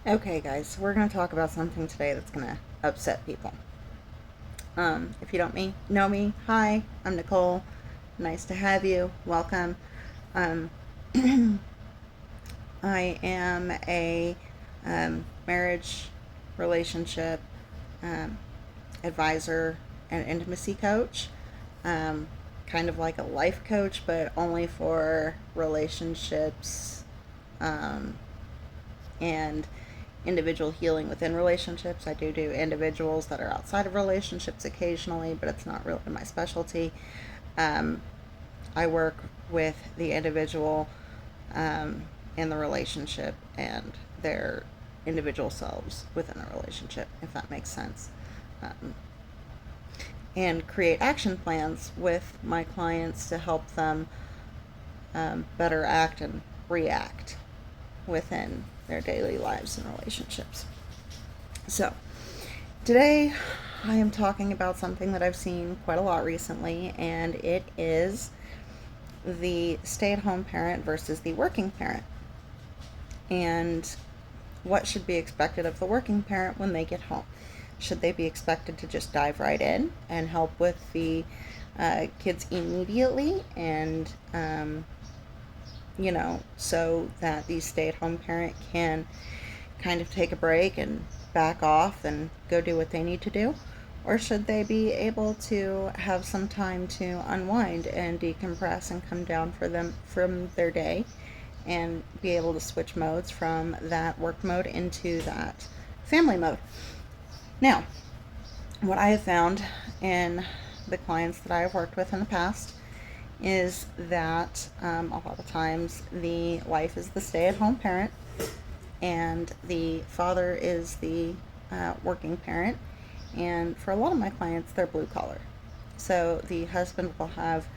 Okay, guys, we're going to talk about something today that's going to upset people. If you don't know me, hi, I'm Nicole. Nice to have you. Welcome. Um, I am a marriage, relationship um, advisor and intimacy coach. Um, kind of like a life coach, but only for relationships um, and individual healing within relationships. I do individuals that are outside of relationships occasionally, but it's not really my specialty. Um, I work with the individual um, in the relationship and their individual selves within the relationship, if that makes sense. Um, and create action plans with my clients to help them better act and react within their daily lives and relationships. So, today I am talking about something that I've seen quite a lot recently, and it is the stay at home parent versus the working parent, and what should be expected of the working parent when they get home. Should they be expected to just dive right in and help with the kids immediately and so that the stay at home parent can kind of take a break and back off and go do what they need to do? Or should they be able to have some time to unwind and decompress and come down for them from their day and be able to switch modes from that work mode into that family mode? Now, what I have found in the clients that I have worked with in the past is that a lot of times the wife is the stay at home parent and the father is the working parent. And for a lot of my clients, they're blue collar. So the husband will have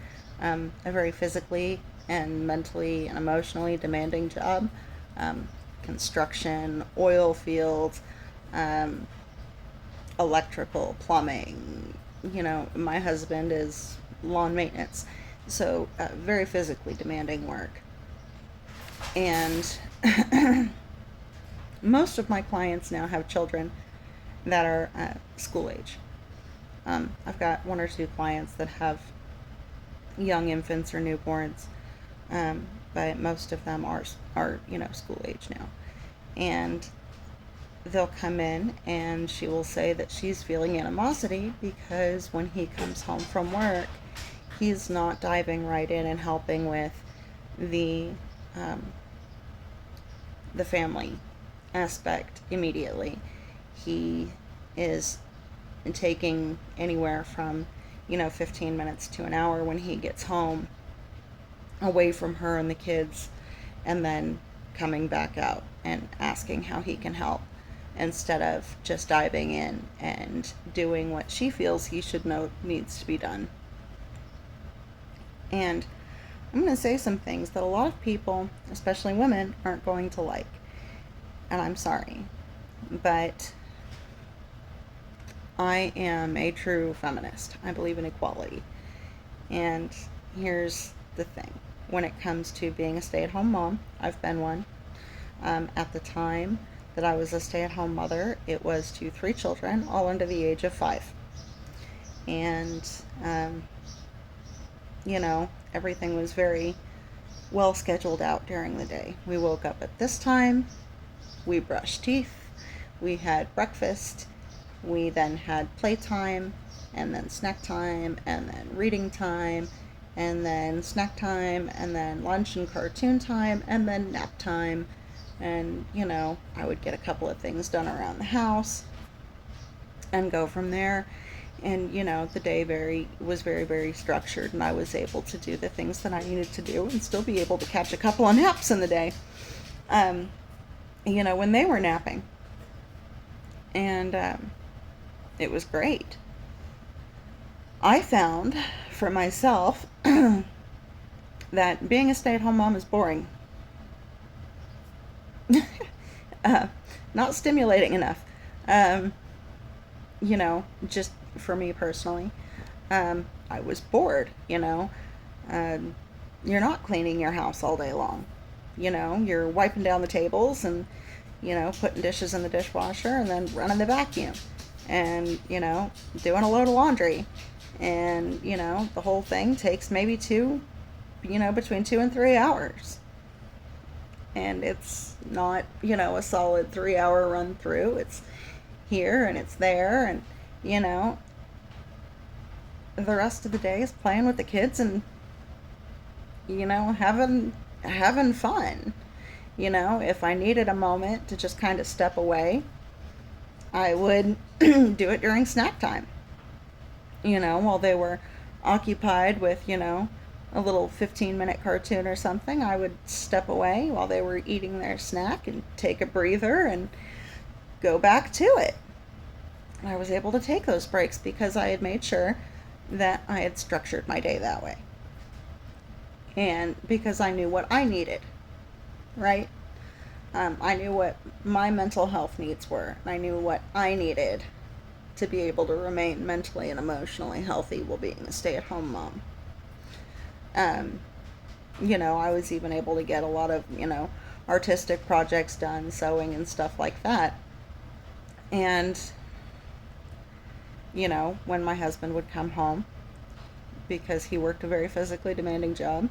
a very physically and mentally and emotionally demanding job, construction, oil fields, um, electrical, plumbing. My husband is lawn maintenance. So very physically demanding work. And most of my clients now have children that are school age. I've got one or two clients that have young infants or newborns, but most of them are school age now. And they'll come in and she will say that she's feeling animosity because when he comes home from work, he's not diving right in and helping with the um, the family aspect immediately. He is taking anywhere from 15 minutes to an hour when he gets home away from her and the kids, and then coming back out and asking how he can help instead of just diving in and doing what she feels he should know needs to be done. And I'm going to say some things that a lot of people, especially women, aren't going to like. And I'm sorry. But I am a true feminist. I believe in equality. And here's the thing. When it comes to being a stay-at-home mom, I've been one. At the time that I was a stay-at-home mother, it was to 3 children, all under the age of 5. And, everything was very well scheduled out during the day. We woke up at this time, we brushed teeth, we had breakfast, we then had playtime, and then snack time, and then reading time, and then snack time, and then lunch and cartoon time, and then nap time. And, I would get a couple of things done around the house and go from there. And, the day was very, very structured, and I was able to do the things that I needed to do and still be able to catch a couple of naps in the day, um, when they were napping. And it was great. I found for myself that being a stay-at-home mom is boring. uh, Not stimulating enough. Um, just for me personally, I was bored. You're not cleaning your house all day long. You're wiping down the tables and putting dishes in the dishwasher and then running the vacuum and, doing a load of laundry. And, the whole thing takes maybe between 2 and 3 hours. And it's not, a solid 3 hour run through. It's here and it's there. And, the rest of the day is playing with the kids and, having fun. If I needed a moment to just kind of step away, I would do it during snack time. While they were occupied with, a little 15-minute cartoon or something, I would step away while they were eating their snack and take a breather and go back to it. I was able to take those breaks because I had made sure that I had structured my day that way. And because I knew what I needed, right? I knew what my mental health needs were. And I knew what I needed to be able to remain mentally and emotionally healthy while being a stay-at-home mom. I was even able to get a lot of, artistic projects done, sewing and stuff like that. And, when my husband would come home, because he worked a very physically demanding job,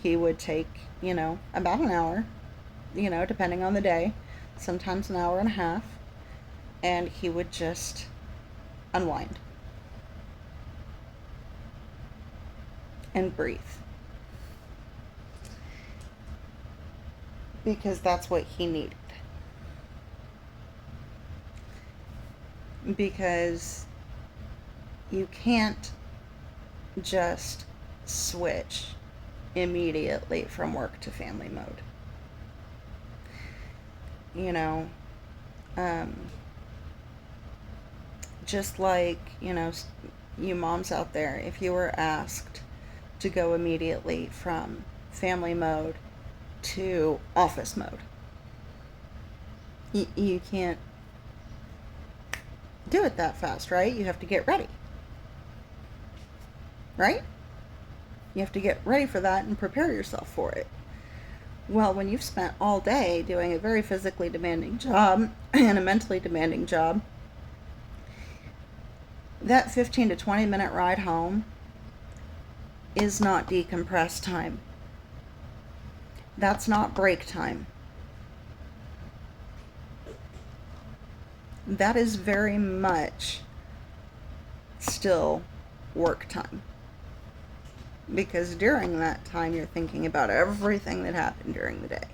he would take, about an hour, depending on the day, sometimes an hour and a half, and he would just unwind and breathe. Because that's what he needed. Because you can't just switch immediately from work to family mode. Just like, you moms out there, if you were asked to go immediately from family mode to office mode, you can't do it that fast, right? You have to get ready, right? You have to get ready for that and prepare yourself for it. Well, when you've spent all day doing a very physically demanding job and a mentally demanding job, that 15 to 20 minute ride home is not decompress time. That's not break time. That is very much still work time. Because during that time, you're thinking about everything that happened during the day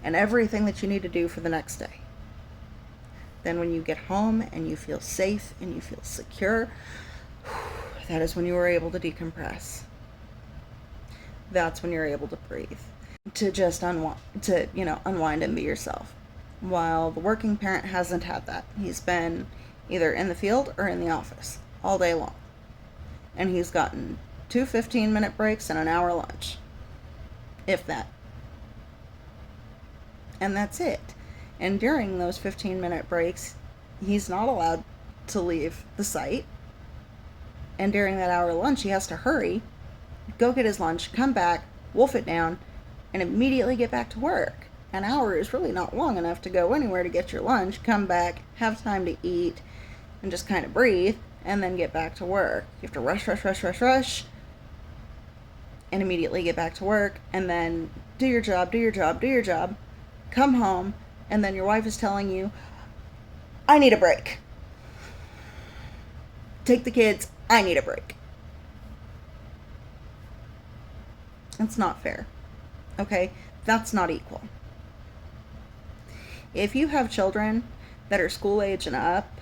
and everything that you need to do for the next day. Then when you get home and you feel safe and you feel secure, that is when you are able to decompress. That's when you're able to breathe, to just unwind and be yourself. While the working parent hasn't had that. He's been either in the field or in the office all day long. And he's gotten 2 15-minute breaks and an hour lunch, if that. And that's it. And during those 15-minute breaks, he's not allowed to leave the site. And during that hour lunch, he has to hurry, go get his lunch, come back, wolf it down, and immediately get back to work. An hour is really not long enough to go anywhere to get your lunch, come back, have time to eat, and just kind of breathe, and then get back to work. You have to rush, and immediately get back to work, and then do your job, come home, and then your wife is telling you, I need a break. Take the kids, I need a break. That's not fair. Okay? That's not equal. If you have children that are school age and up,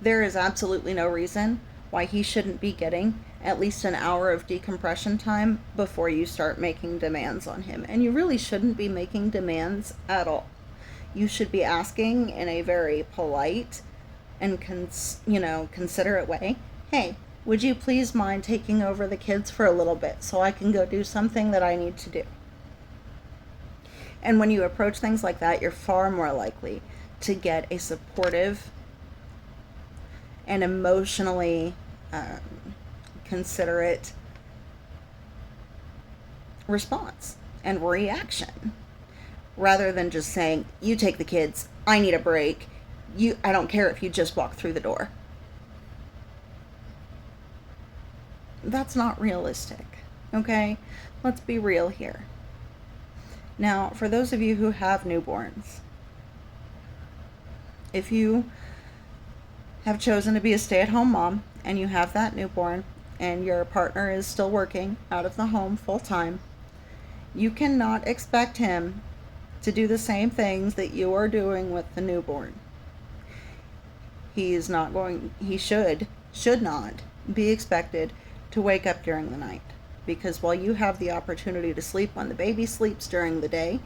there is absolutely no reason why he shouldn't be getting at least an hour of decompression time before you start making demands on him. And you really shouldn't be making demands at all. You should be asking in a very polite and considerate way, hey, would you please mind taking over the kids for a little bit so I can go do something that I need to do? And when you approach things like that, you're far more likely to get a supportive and emotionally considerate response and reaction rather than just saying, you take the kids, I need a break. I don't care if you just walk through the door. That's not realistic, okay? Let's be real here. Now, for those of you who have newborns, if you have chosen to be a stay-at-home mom and you have that newborn and your partner is still working out of the home full-time, you cannot expect him to do the same things that you are doing with the newborn. He should not be expected to wake up during the night, because while you have the opportunity to sleep when the baby sleeps during the day,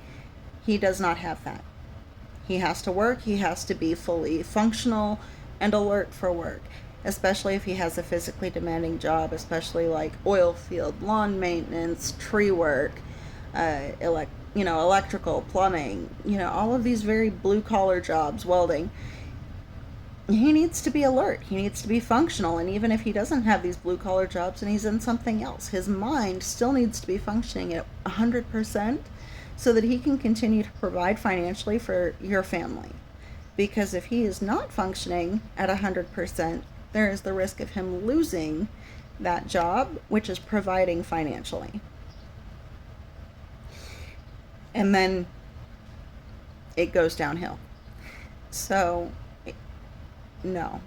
he does not have that. He has to work, he has to be fully functional and alert for work, especially if he has a physically demanding job, especially like oil field, lawn maintenance, tree work, electrical, plumbing, all of these very blue collar jobs, welding. He needs to be alert. He needs to be functional. And even if he doesn't have these blue collar jobs and he's in something else, his mind still needs to be functioning at 100% so that he can continue to provide financially for your family. Because if he is not functioning at 100%, there is the risk of him losing that job, which is providing financially. And then it goes downhill. So, no.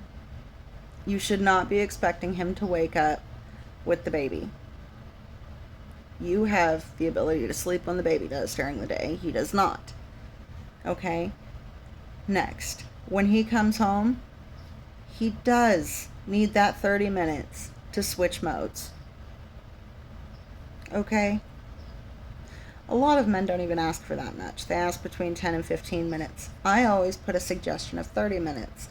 You should not be expecting him to wake up with the baby. You have the ability to sleep when the baby does during the day. He does not. Okay? Next, when he comes home, he does need that 30 minutes to switch modes. Okay? A lot of men don't even ask for that much. They ask between 10 and 15 minutes. I always put a suggestion of 30 minutes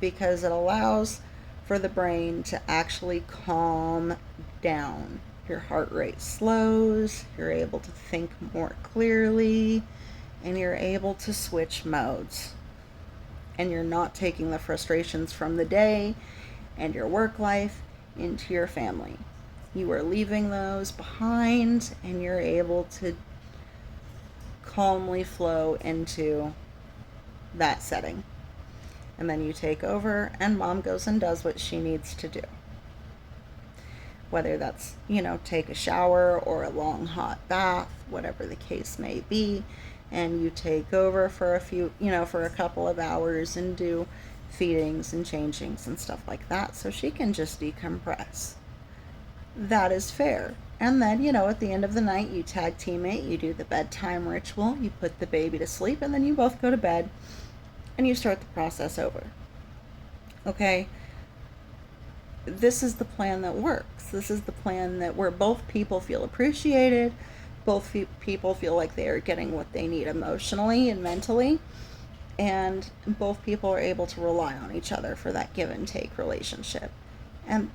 because it allows for the brain to actually calm down. Your heart rate slows, you're able to think more clearly, and you're able to switch modes. And you're not taking the frustrations from the day and your work life into your family. You are leaving those behind, and you're able to calmly flow into that setting. And then you take over and mom goes and does what she needs to do. Whether that's, take a shower or a long hot bath, whatever the case may be. And you take over for for a couple of hours and do feedings and changings and stuff like that so she can just decompress. That is fair. And then, at the end of the night, you tag team it, you do the bedtime ritual, you put the baby to sleep, and then you both go to bed and you start the process over. Okay? This is the plan that works. This is the plan where both people feel appreciated, both people feel like they are getting what they need emotionally and mentally, and both people are able to rely on each other for that give and take relationship. And,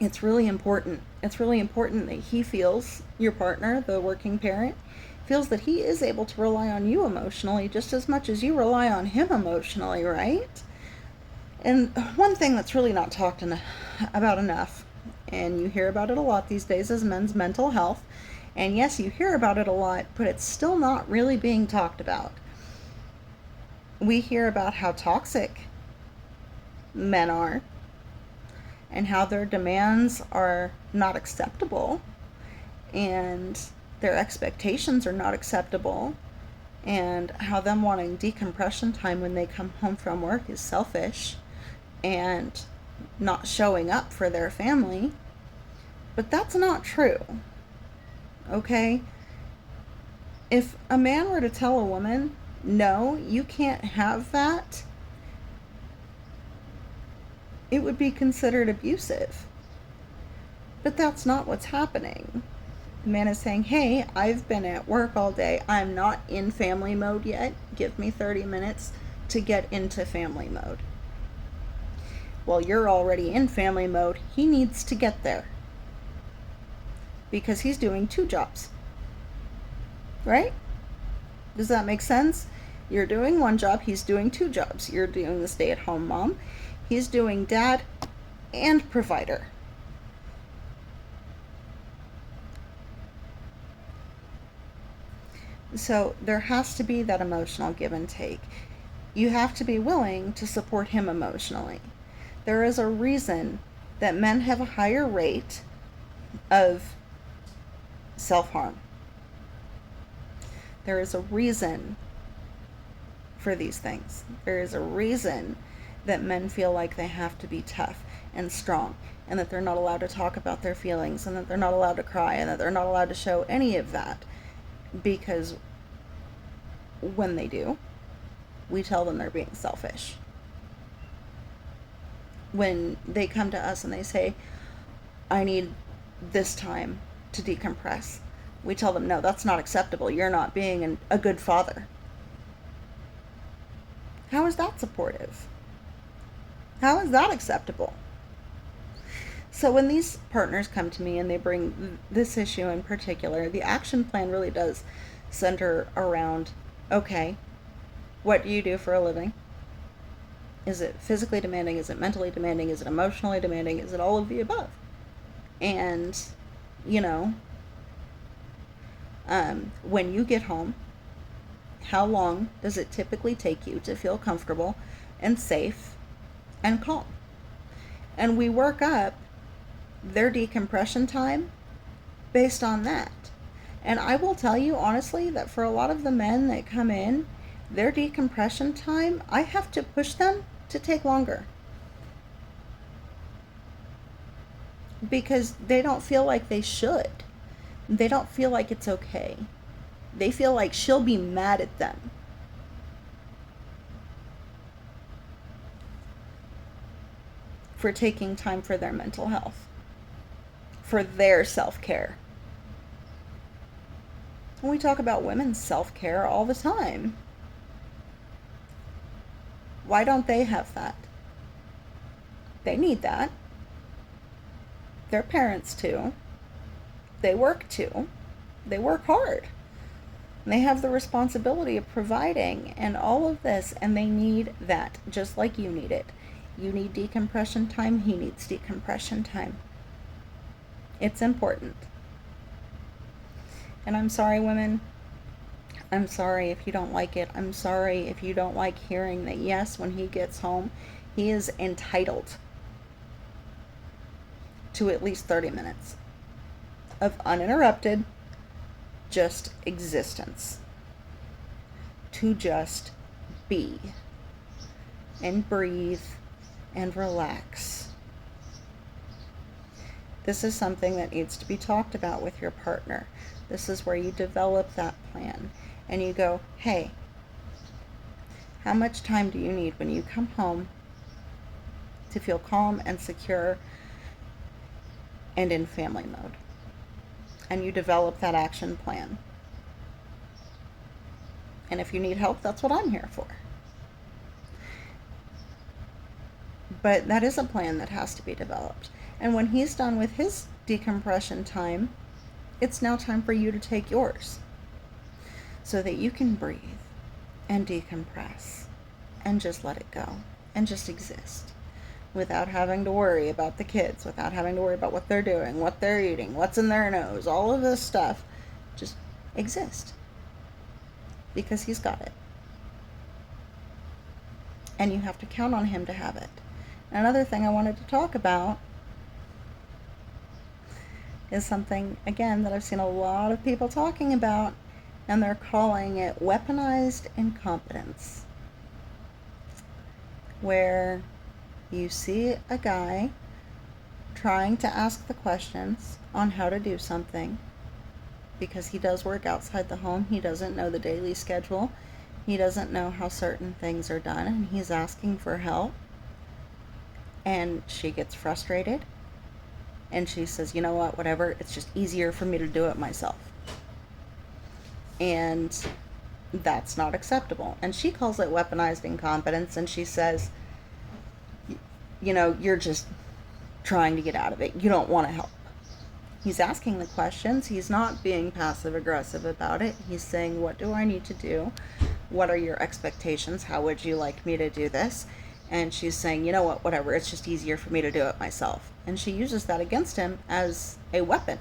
it's really important. It's really important that he feels, your partner, the working parent, feels that he is able to rely on you emotionally just as much as you rely on him emotionally, right? And one thing that's really not talked about enough, and you hear about it a lot these days, is men's mental health. And yes, you hear about it a lot, but it's still not really being talked about. We hear about how toxic men are, and how their demands are not acceptable, and their expectations are not acceptable, and how them wanting decompression time when they come home from work is selfish and not showing up for their family. But that's not true. Okay? If a man were to tell a woman, no, you can't have that, it would be considered abusive. But that's not what's happening. The man is saying, hey, I've been at work all day. I'm not in family mode yet. Give me 30 minutes to get into family mode. Well, you're already in family mode. He needs to get there. Because he's doing 2 jobs. Right? Does that make sense? You're doing 1 job. He's doing 2 jobs. You're doing the stay-at-home mom. He's doing dad and provider. So there has to be that emotional give and take. You have to be willing to support him emotionally. There is a reason that men have a higher rate of self harm. There is a reason for these things. There is a reason that men feel like they have to be tough and strong, and that they're not allowed to talk about their feelings, and that they're not allowed to cry, and that they're not allowed to show any of that. Because when they do, we tell them they're being selfish. When they come to us and they say, I need this time to decompress, we tell them, no, that's not acceptable. You're not being a good father. How is that supportive? How is that acceptable? So when these partners come to me and they bring this issue in particular, the action plan really does center around, okay, what do you do for a living? Is it physically demanding? Is it mentally demanding? Is it emotionally demanding? Is it all of the above? And, you know, when you get home, how long does it typically take you to feel comfortable and safe and calm? And we work up their decompression time based on that. And I will tell you honestly that for a lot of the men that come in, their decompression time, I have to push them to take longer. Because they don't feel like they should. They don't feel like it's okay. They feel like she'll be mad at them. For taking time for their mental health, for their self-care. And we talk about women's self-care all the time. Why don't they have that? They need that. Their parents too. They work too. They work hard. And they have the responsibility of providing and all of this, and they need that just like you need it. You need decompression time. He needs decompression time. It's important. And I'm sorry, women. I'm sorry if you don't like it. I'm sorry if you don't like hearing that, yes, when he gets home, he is entitled to at least 30 minutes of uninterrupted, just existence. To just be and breathe and relax. This is something that needs to be talked about with your partner. This is where you develop that plan and you go, hey, how much time do you need when you come home to feel calm and secure and in family mode? And you develop that action plan. And if you need help, that's what I'm here for. But that is a plan that has to be developed. And when he's done with his decompression time, it's now time for you to take yours, so that you can breathe and decompress and just let it go and just exist without having to worry about the kids, without having to worry about what they're doing, what they're eating, what's in their nose, all of this stuff. Just exist, because he's got it. And you have to count on him to have it. Another thing I wanted to talk about is something, again, that I've seen a lot of people talking about, and they're calling it weaponized incompetence. Where you see a guy trying to ask the questions on how to do something, because he does work outside the home, he doesn't know the daily schedule, he doesn't know how certain things are done, and he's asking for help. And she gets frustrated, and she says, you know what, whatever, it's just easier for me to do it myself. And that's not acceptable. And she calls it weaponized incompetence, and she says, you know, you're just trying to get out of it. You don't want to help. He's asking the questions. He's not being passive aggressive about it. He's saying, what do I need to do? What are your expectations? How would you like me to do this? And she's saying, you know what, whatever, it's just easier for me to do it myself. And she uses that against him as a weapon.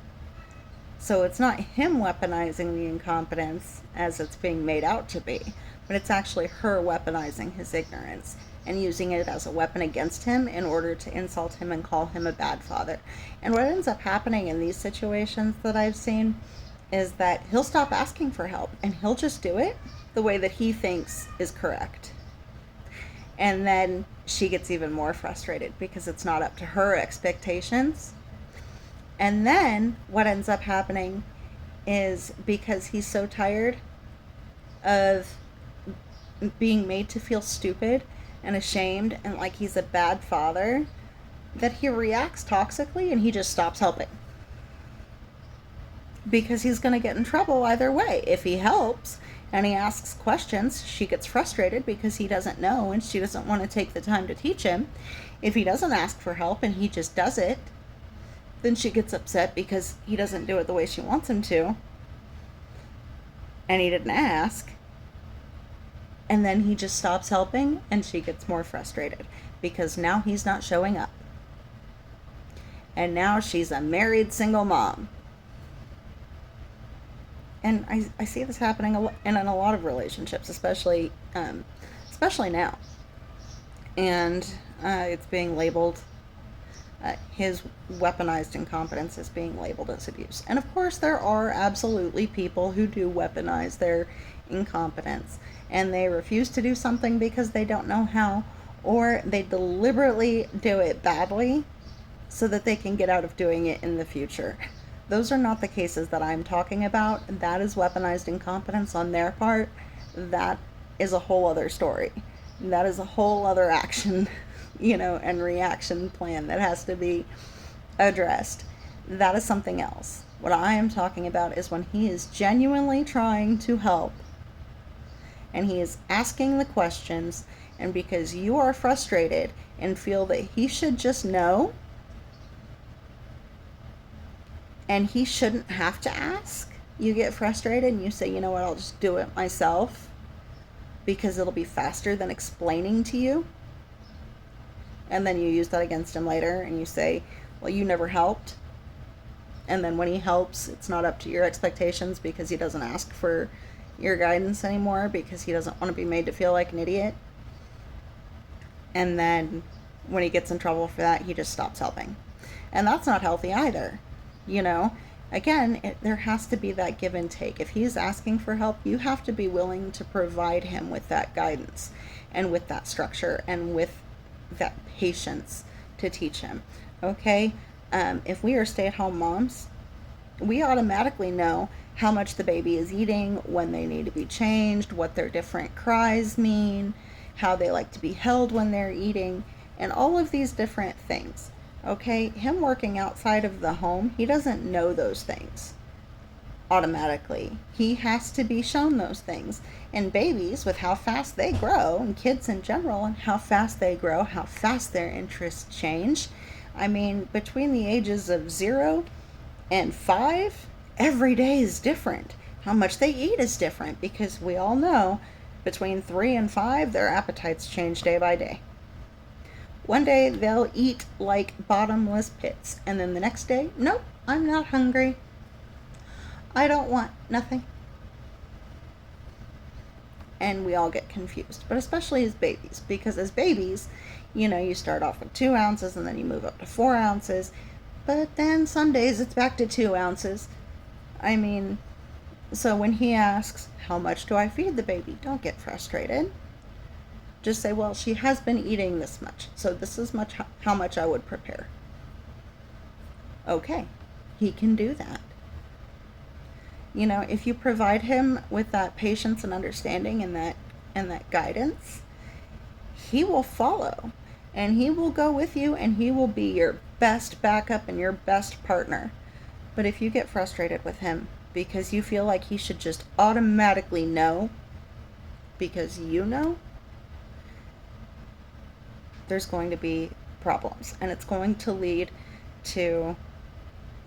So it's not him weaponizing the incompetence as it's being made out to be, but it's actually her weaponizing his ignorance and using it as a weapon against him in order to insult him and call him a bad father. And what ends up happening in these situations that I've seen is that he'll stop asking for help and he'll just do it the way that he thinks is correct. And then she gets even more frustrated because it's not up to her expectations. And then what ends up happening is, because he's so tired of being made to feel stupid and ashamed and like he's a bad father, that he reacts toxically and he just stops helping. Because he's going to get in trouble either way. If he helps and he asks questions, she gets frustrated because he doesn't know and she doesn't want to take the time to teach him. If he doesn't ask for help and he just does it, then she gets upset because he doesn't do it the way she wants him to. And he didn't ask. And then he just stops helping and she gets more frustrated because now he's not showing up. And now she's a married single mom. And I see this happening in a lot of relationships, especially now. And it's being labeled, his weaponized incompetence is being labeled as abuse. And of course there are absolutely people who do weaponize their incompetence. And they refuse to do something because they don't know how, or they deliberately do it badly so that they can get out of doing it in the future. Those are not the cases that I'm talking about. That is weaponized incompetence on their part. That is a whole other story. That is a whole other action, and reaction plan that has to be addressed. That is something else. What I am talking about is when he is genuinely trying to help and he is asking the questions, and because you are frustrated and feel that he should just know and he shouldn't have to ask, you get frustrated and you say, you know what, I'll just do it myself because it'll be faster than explaining to you. And then you use that against him later and you say, well, you never helped. And then when he helps, it's not up to your expectations because he doesn't ask for your guidance anymore because he doesn't want to be made to feel like an idiot. And then when he gets in trouble for that, he just stops helping. And that's not healthy either. Again, there has to be that give and take. If he's asking for help, you have to be willing to provide him with that guidance and with that structure and with that patience to teach him. Okay? If we are stay-at-home moms, we automatically know how much the baby is eating, when they need to be changed, what their different cries mean, how they like to be held when they're eating, and all of these different things. Okay, him working outside of the home, he doesn't know those things automatically. He has to be shown those things. And babies, with how fast they grow, and kids in general, and how fast they grow, how fast their interests change. I mean, between the ages of 0 and 5, every day is different. How much they eat is different because we all know between 3 and 5, their appetites change day by day. One day they'll eat like bottomless pits, and then the next day, nope, I'm not hungry. I don't want nothing. And we all get confused, but especially as babies, because as babies, you start off with 2 ounces and then you move up to 4 ounces, but then some days it's back to 2 ounces. I mean, so when he asks, how much do I feed the baby? Don't get frustrated. Just say, well, she has been eating this much, so this is how much I would prepare. Okay, he can do that. If you provide him with that patience and understanding and that guidance, he will follow, and he will go with you, and he will be your best backup and your best partner. But if you get frustrated with him because you feel like he should just automatically know because you know, there's going to be problems, and it's going to lead to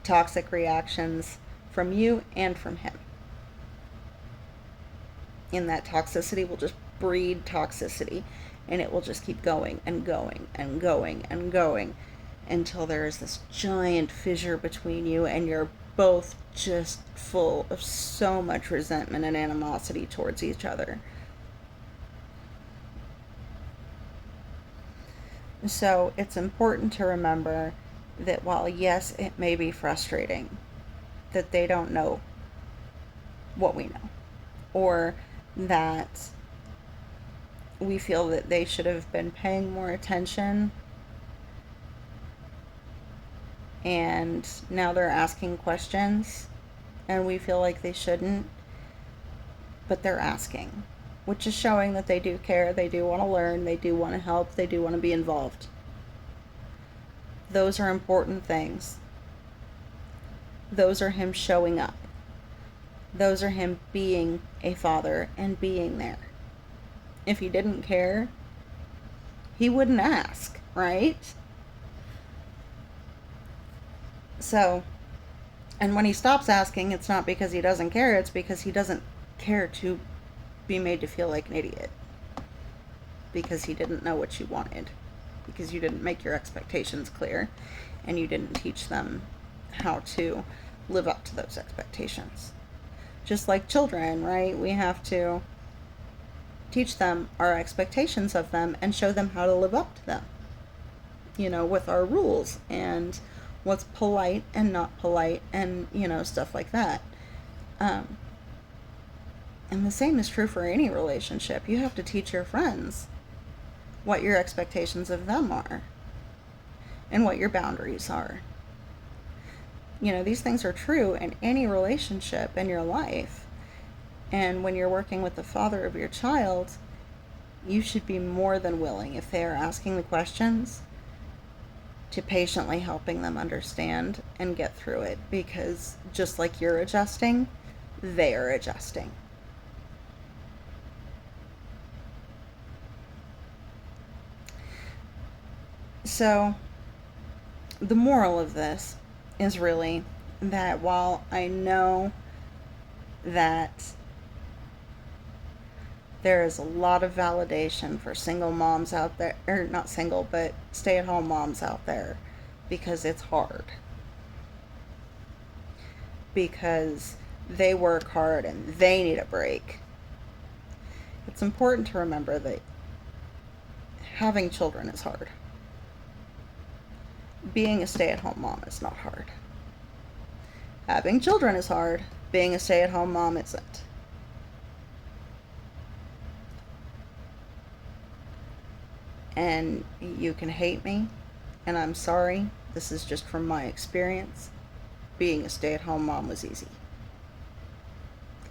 toxic reactions from you and from him. And that toxicity will just breed toxicity, and it will just keep going and going and going and going until there is this giant fissure between you and you're both just full of so much resentment and animosity towards each other. So it's important to remember that while, yes, it may be frustrating that they don't know what we know, or that we feel that they should have been paying more attention and now they're asking questions and we feel like they shouldn't, but they're asking, which is showing that they do care, they do want to learn, they do want to help, they do want to be involved. Those are important things. Those are him showing up. Those are him being a father and being there. If he didn't care, he wouldn't ask, right? So, and when he stops asking, it's not because he doesn't care, it's because he doesn't care to be made to feel like an idiot. Because he didn't know what you wanted. Because you didn't make your expectations clear, and you didn't teach them how to live up to those expectations. Just like children, right? We have to teach them our expectations of them and show them how to live up to them. With our rules and what's polite and not polite and, stuff like that. And the same is true for any relationship. You have to teach your friends what your expectations of them are and what your boundaries are. These things are true in any relationship in your life. And when you're working with the father of your child, you should be more than willing, if they are asking the questions, to patiently helping them understand and get through it. Because just like you're adjusting, they are adjusting. So, the moral of this is really that while I know that there is a lot of validation for single moms out there, or not single, but stay-at-home moms out there, because it's hard. Because they work hard and they need a break. It's important to remember that having children is hard. Being a stay-at-home mom is not hard. Having children is hard. Being a stay-at-home mom isn't. And you can hate me, and I'm sorry. This is just from my experience. Being a stay-at-home mom was easy.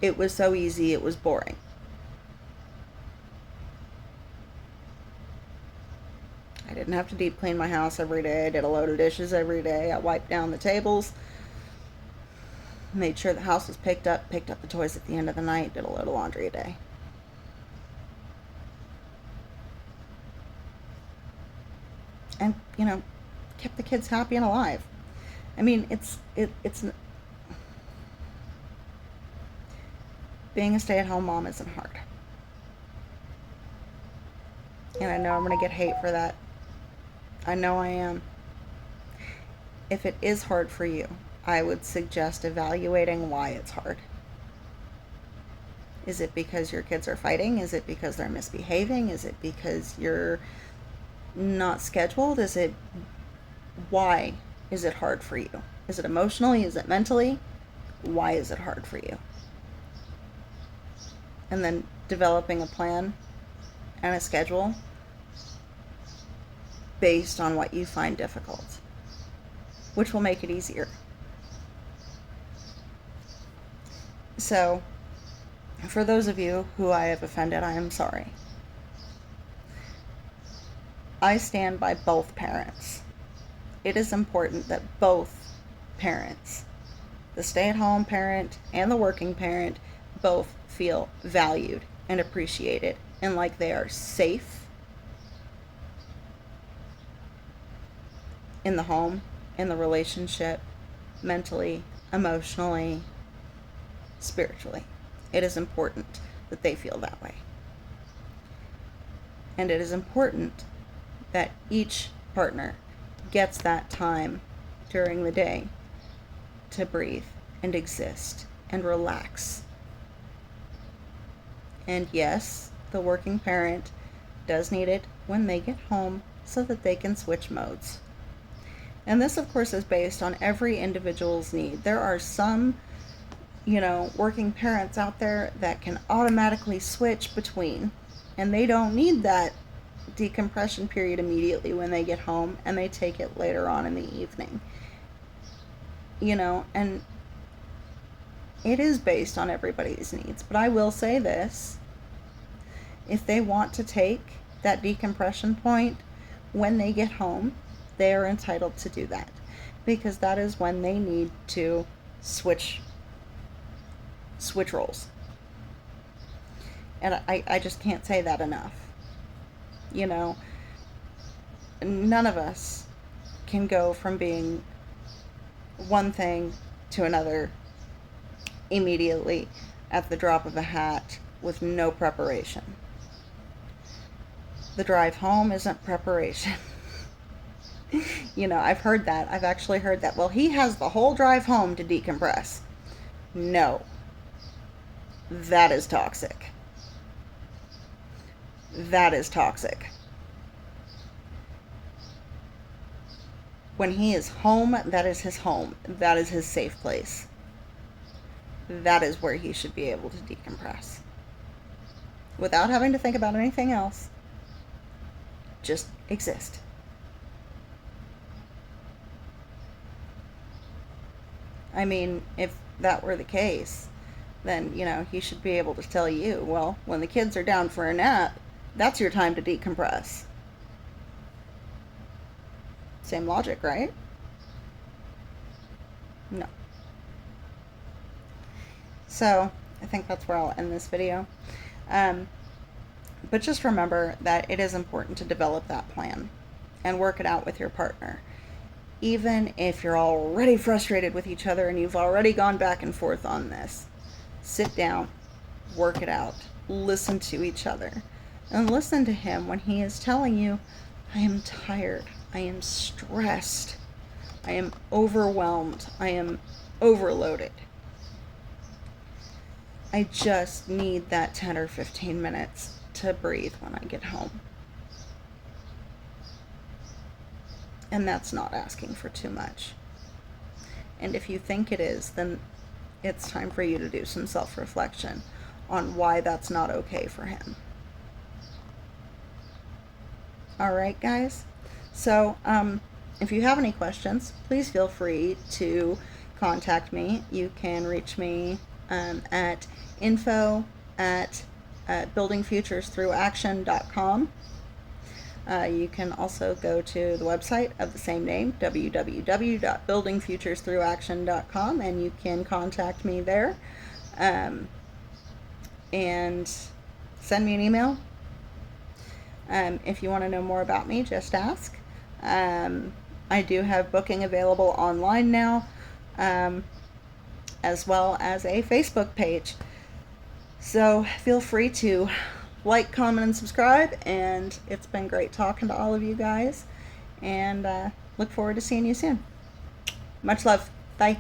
It was so easy, it was boring. I didn't have to deep clean my house every day. I did a load of dishes every day. I wiped down the tables, made sure the house was picked up the toys at the end of the night, did a load of laundry a day. And, kept the kids happy and alive. I mean, it's being a stay-at-home mom isn't hard. And I know I'm going to get hate for that. I know I am. If it is hard for you, I would suggest evaluating why it's hard. Is it because your kids are fighting? Is it because they're misbehaving? Is it because you're not scheduled? Why is it hard for you? Is it emotionally? Is it mentally? Why is it hard for you? And then developing a plan and a schedule based on what you find difficult, which will make it easier. So, for those of you who I have offended, I am sorry. I stand by both parents. It is important that both parents, the stay-at-home parent and the working parent, both feel valued and appreciated and like they are safe in the home, in the relationship, mentally, emotionally, spiritually. It is important that they feel that way. And it is important that each partner gets that time during the day to breathe and exist and relax. And yes, the working parent does need it when they get home so that they can switch modes. And this, of course, is based on every individual's need. There are some, working parents out there that can automatically switch between, and they don't need that decompression period immediately when they get home, and they take it later on in the evening. And it is based on everybody's needs. But I will say this: if they want to take that decompression point when they get home, they are entitled to do that, because that is when they need to switch roles. And I just can't say that enough. None of us can go from being one thing to another immediately at the drop of a hat with no preparation. The drive home isn't preparation. I've heard that. I've actually heard that. Well, he has the whole drive home to decompress. No. That is toxic. That is toxic. When he is home, that is his home. That is his safe place. That is where he should be able to decompress. Without having to think about anything else. Just exist. I mean, if that were the case, then, he should be able to tell you, well, when the kids are down for a nap, that's your time to decompress. Same logic, right? No. So, I think that's where I'll end this video. But just remember that it is important to develop that plan and work it out with your partner. Even if you're already frustrated with each other and you've already gone back and forth on this, sit down, work it out, listen to each other, and listen to him when he is telling you, I am tired, I am stressed, I am overwhelmed, I am overloaded. I just need that 10 or 15 minutes to breathe when I get home. And that's not asking for too much. And if you think it is, then it's time for you to do some self-reflection on why that's not okay for him. All right, guys. So, if you have any questions, please feel free to contact me. You can reach me at info@buildingfuturesthroughaction.com. You can also go to the website of the same name, www.buildingfuturesthroughaction.com, and you can contact me there and send me an email. If you want to know more about me, just ask. I do have booking available online now, as well as a Facebook page. So feel free to like, comment, and subscribe. And it's been great talking to all of you guys. And look forward to seeing you soon. Much love. Bye.